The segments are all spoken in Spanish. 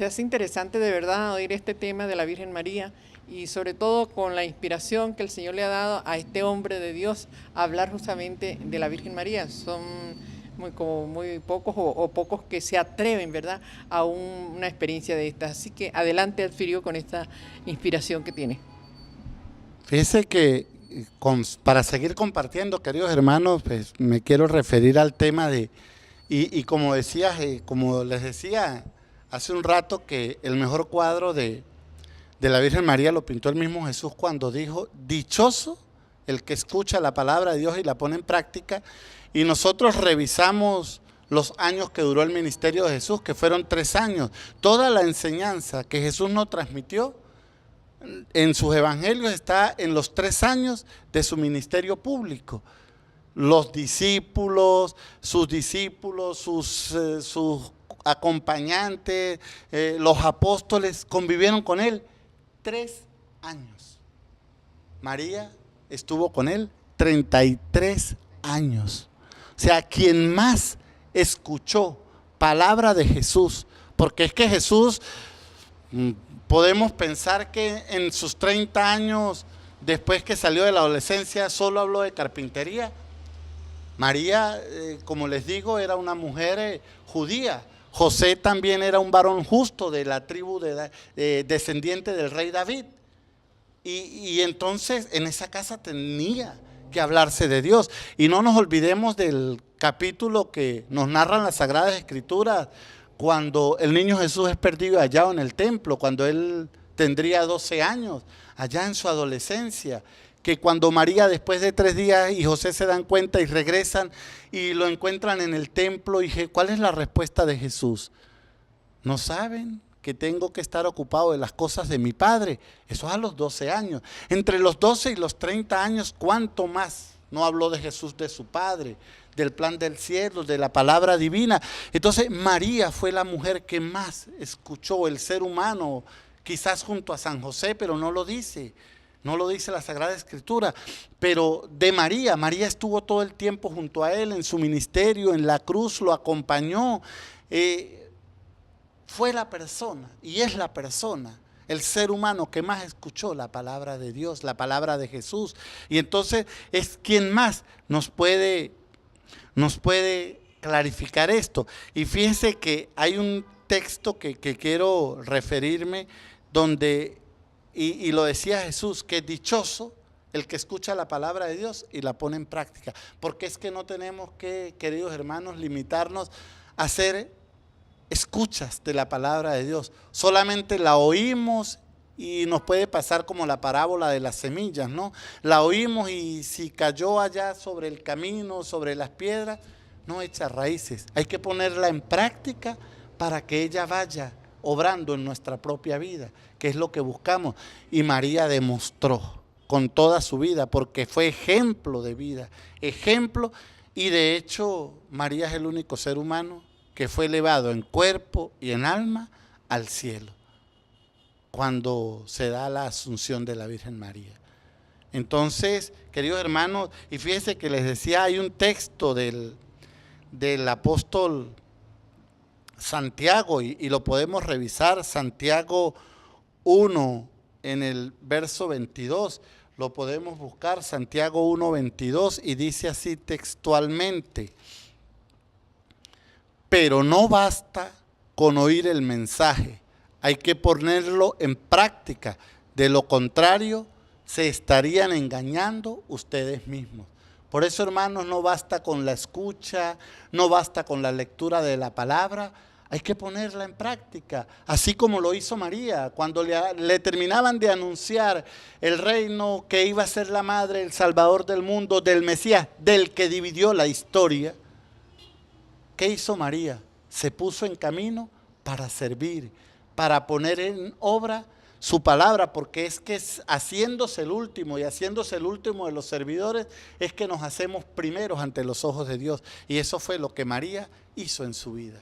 se hace interesante de verdad oír este tema de la Virgen María y sobre todo con la inspiración que el Señor le ha dado a este hombre de Dios a hablar justamente de la Virgen María. Son muy pocos o pocos que se atreven, ¿verdad?, a una experiencia de estas. Así que adelante, Alfirio, con esta inspiración que tiene. Fíjese que para seguir compartiendo, queridos hermanos, pues me quiero referir al tema y como decía, como les decía hace un rato, que el mejor cuadro de la Virgen María lo pintó el mismo Jesús cuando dijo: dichoso el que escucha la palabra de Dios y la pone en práctica. Y nosotros revisamos los años que duró el ministerio de Jesús, que fueron 3 años. Toda la enseñanza que Jesús nos transmitió en sus evangelios está en los 3 años de su ministerio público. Los discípulos, sus acompañantes, los apóstoles convivieron con él 3 años. María estuvo con él 33 años. O sea, quien más escuchó palabra de Jesús, porque es que Jesús, podemos pensar que en sus 30 años, después que salió de la adolescencia, solo habló de carpintería. María, como les digo, era una mujer judía. José también era un varón justo de la tribu descendiente del rey David. Y entonces en esa casa tenía que hablarse de Dios. Y no nos olvidemos del capítulo que nos narran las Sagradas Escrituras, cuando el niño Jesús es perdido hallado en el templo, cuando él tendría 12 años, allá en su adolescencia, que cuando María después de 3 días y José se dan cuenta y regresan y lo encuentran en el templo, y ¿cuál es la respuesta de Jesús? No saben que tengo que estar ocupado de las cosas de mi Padre. Eso es a los 12 años. Entre los 12 y los 30 años, ¿cuánto más no habló de Jesús, de su Padre, del plan del cielo, de la palabra divina? Entonces María fue la mujer que más escuchó, el ser humano, quizás junto a San José, pero no lo dice la Sagrada Escritura. Pero de María estuvo todo el tiempo junto a él en su ministerio, en la cruz, lo acompañó. Fue la persona y es la persona, el ser humano que más escuchó la palabra de Dios, la palabra de Jesús. Y entonces es quien más nos puede clarificar esto. Y fíjense que hay un texto que quiero referirme, donde, y lo decía Jesús, que es dichoso el que escucha la palabra de Dios y la pone en práctica. Porque es que no tenemos que, queridos hermanos, limitarnos a ser escuchas de la palabra de Dios. Solamente la oímos y nos puede pasar como la parábola de las semillas, ¿no? La oímos y si cayó allá sobre el camino, sobre las piedras, no echa raíces. Hay que ponerla en práctica para que ella vaya obrando en nuestra propia vida, que es lo que buscamos. Y María demostró con toda su vida, porque fue ejemplo de vida, ejemplo. Y de hecho María es el único ser humano que fue elevado en cuerpo y en alma al cielo, cuando se da la asunción de la Virgen María. Entonces, queridos hermanos, y fíjense que les decía, hay un texto del apóstol Santiago, y lo podemos revisar, Santiago 1, en el verso 22, lo podemos buscar, Santiago 1, 22, y dice así textualmente: pero no basta con oír el mensaje, hay que ponerlo en práctica. De lo contrario, se estarían engañando ustedes mismos. Por eso, hermanos, no basta con la escucha, no basta con la lectura de la palabra, hay que ponerla en práctica. Así como lo hizo María, cuando le terminaban de anunciar el reino, que iba a ser la madre, el Salvador del mundo, del Mesías, del que dividió la historia. ¿Qué hizo María? Se puso en camino para servir, para poner en obra su palabra, porque es que haciéndose el último y haciéndose el último de los servidores, es que nos hacemos primeros ante los ojos de Dios. Y eso fue lo que María hizo en su vida.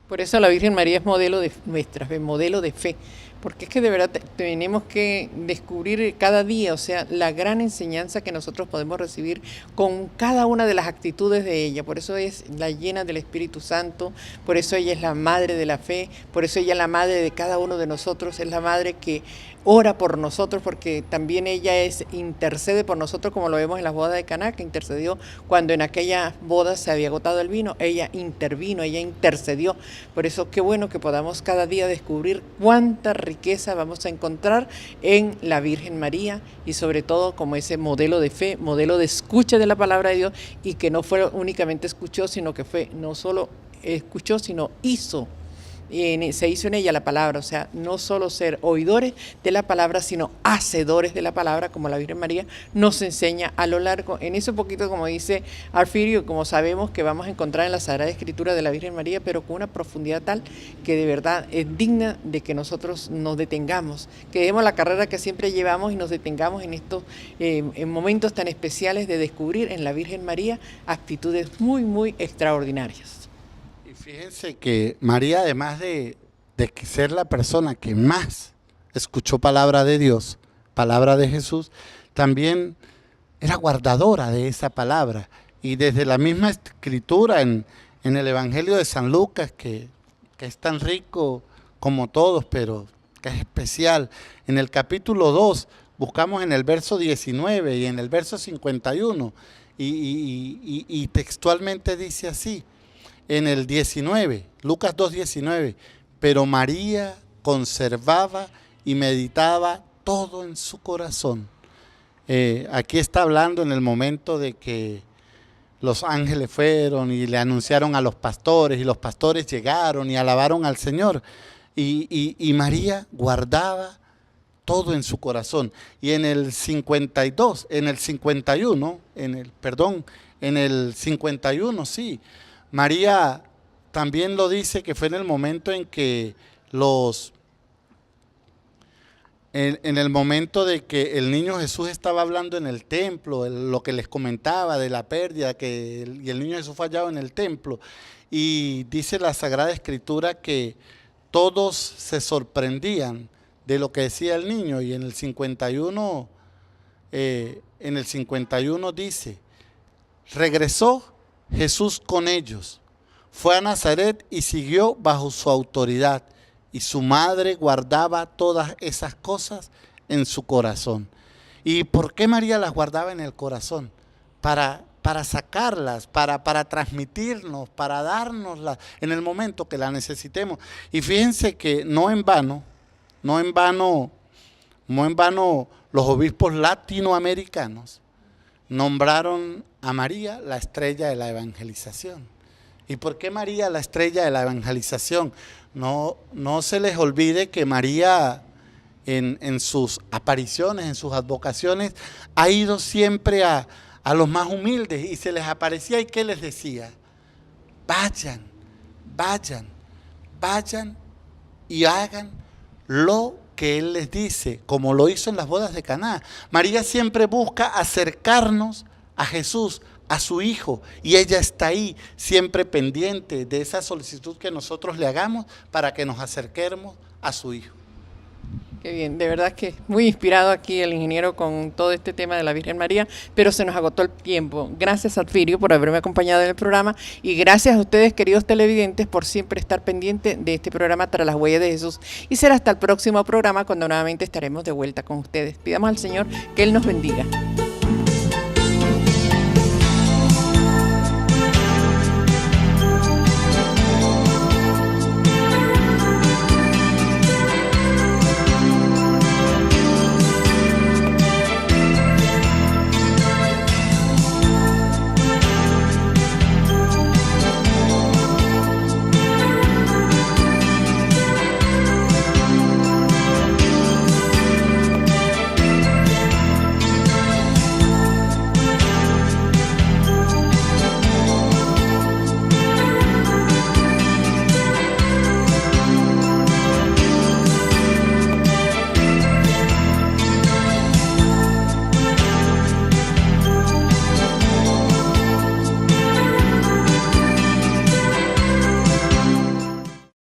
Por eso la Virgen María es modelo de nuestra fe, modelo de fe, porque es que de verdad tenemos que descubrir cada día, o sea, la gran enseñanza que nosotros podemos recibir con cada una de las actitudes de ella. Por eso es la llena del Espíritu Santo, por eso ella es la madre de la fe, por eso ella es la madre de cada uno de nosotros, es la madre que ora por nosotros, porque también ella intercede por nosotros, como lo vemos en las bodas de Caná, que intercedió cuando en aquella boda se había agotado el vino. Ella intervino, ella intercedió. Por eso qué bueno que podamos cada día descubrir cuánta riqueza vamos a encontrar en la Virgen María, y sobre todo como ese modelo de fe, modelo de escucha de la palabra de Dios, y que no fue únicamente escuchó, sino que fue, no solo escuchó, sino hizo. Se hizo en ella la palabra, o sea, no solo ser oidores de la palabra, sino hacedores de la palabra, como la Virgen María nos enseña a lo largo. En eso poquito, como dice Arfirio, como sabemos que vamos a encontrar en la Sagrada Escritura de la Virgen María, pero con una profundidad tal que de verdad es digna de que nosotros nos detengamos, que demos la carrera que siempre llevamos y nos detengamos en estos en momentos tan especiales de descubrir en la Virgen María actitudes muy, muy extraordinarias. Fíjense que María, además de ser la persona que más escuchó palabra de Dios, palabra de Jesús, también era guardadora de esa palabra. Y desde la misma escritura en el Evangelio de San Lucas, que es tan rico como todos, pero que es especial, en el capítulo 2, buscamos en el verso 19 y en el verso 51, y textualmente dice así. En el 19, Lucas 2:19, pero María conservaba y meditaba todo en su corazón. Aquí está hablando en el momento de que los ángeles fueron y le anunciaron a los pastores, y los pastores llegaron y alabaron al Señor. Y María guardaba todo en su corazón. Y en el 52, en el 51, en el 51, sí. María también lo dice, que fue en el momento en que en el momento de que el niño Jesús estaba hablando en el templo, lo que les comentaba de la pérdida, y el niño Jesús fue hallado en el templo, y dice la Sagrada Escritura que todos se sorprendían de lo que decía el niño, y en el 51 dice, regresó Jesús con ellos, fue a Nazaret y siguió bajo su autoridad, y su madre guardaba todas esas cosas en su corazón. ¿Y por qué María las guardaba en el corazón? Para sacarlas, para transmitirnos, para dárnoslas en el momento que la necesitemos. Y fíjense que no en vano los obispos latinoamericanos nombraron a María la estrella de la evangelización. ¿Y por qué María la estrella de la evangelización? No se les olvide que María en sus apariciones, en sus advocaciones, ha ido siempre a los más humildes, y se les aparecía, y ¿qué les decía? Vayan y hagan lo que Él les dice, como lo hizo en las bodas de Caná. María siempre busca acercarnos a Jesús, a su Hijo, y ella está ahí, siempre pendiente de esa solicitud que nosotros le hagamos para que nos acerquemos a su Hijo. Qué bien, de verdad que muy inspirado aquí el ingeniero con todo este tema de la Virgen María, pero se nos agotó el tiempo. Gracias, Arfirio, por haberme acompañado en el programa, y gracias a ustedes, queridos televidentes, por siempre estar pendientes de este programa Tras las Huellas de Jesús, y será hasta el próximo programa cuando nuevamente estaremos de vuelta con ustedes. Pidamos al Señor que Él nos bendiga.